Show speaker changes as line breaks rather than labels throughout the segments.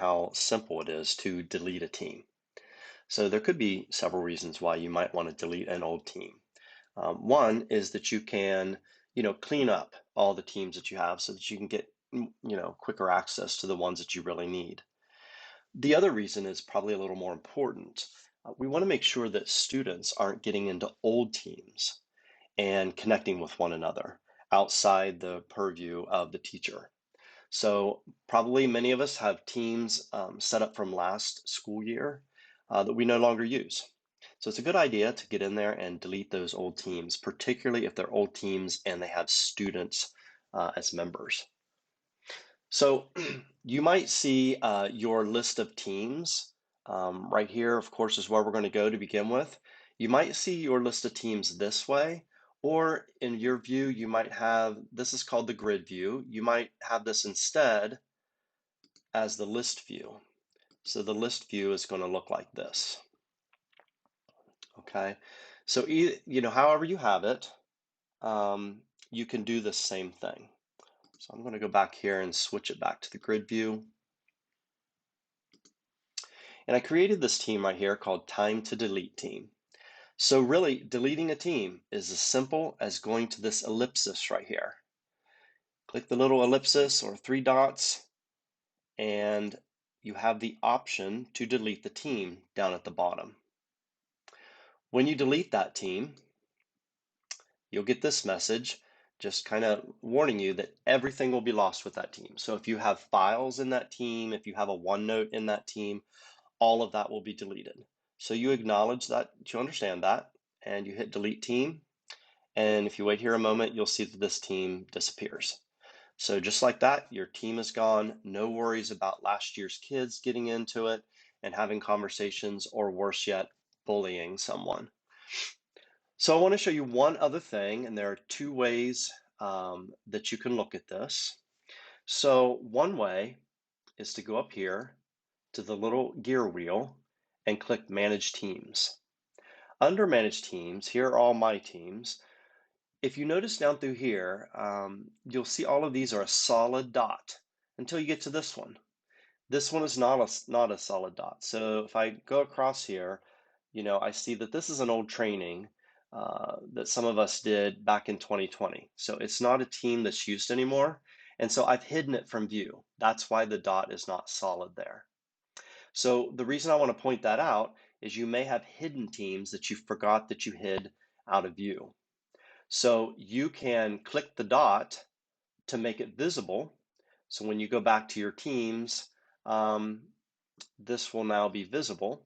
how simple it is to delete a team. So there could be several reasons why you might want to delete an old team. One is that you can, clean up all the teams that you have so that you can get, quicker access to the ones that you really need. The other reason is probably a little more important. We want to make sure that students aren't getting into old teams and connecting with one another outside the purview of the teacher. So probably many of us have teams set up from last school year that we no longer use. So it's a good idea to get in there and delete those old teams, particularly if they're old teams and they have students as members. So you might see your list of teams right here, of course, is where we're going to go to begin with. You might see your list of teams this way, or in your view, you might have, this is called the grid view. You might have this instead as the list view. So the list view is going to look like this. Okay. So, however you have it, you can do the same thing. So I'm going to go back here and switch it back to the grid view. And I created this team right here called Time to Delete Team. So really, deleting a team is as simple as going to this ellipsis right here. Click the little ellipsis or three dots, and you have the option to delete the team down at the bottom. When you delete that team, you'll get this message just kind of warning you that everything will be lost with that team. So if you have files in that team, if you have a OneNote in that team, all of that will be deleted. So you acknowledge that, you understand that, and you hit delete team. And if you wait here a moment, you'll see that this team disappears. So just like that, your team is gone. No worries about last year's kids getting into it and having conversations, or worse yet, bullying someone. So I want to show you one other thing, and there are two ways that you can look at this. So one way is to go up here to the little gear wheel and click Manage Teams. Under Manage Teams, here are all my teams. If you notice down through here, you'll see all of these are a solid dot until you get to this one. This one is not a solid dot. So if I go across here, I see that this is an old training that some of us did back in 2020. So it's not a team that's used anymore. And so I've hidden it from view. That's why the dot is not solid there. So the reason I want to point that out is you may have hidden teams that you forgot that you hid out of view. So you can click the dot to make it visible. So when you go back to your teams, this will now be visible.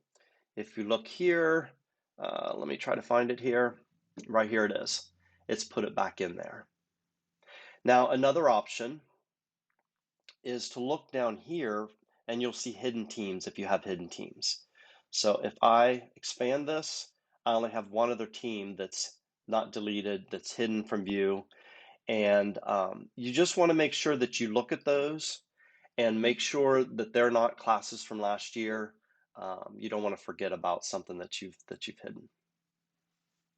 If you look here, let me try to find it here. Right here it is. It's put it back in there. Now another option is to look down here and you'll see hidden teams if you have hidden teams. So if I expand this, I only have one other team that's not deleted, that's hidden from view. And you just want to make sure that you look at those and make sure that they're not classes from last year. You don't want to forget about something that you've hidden.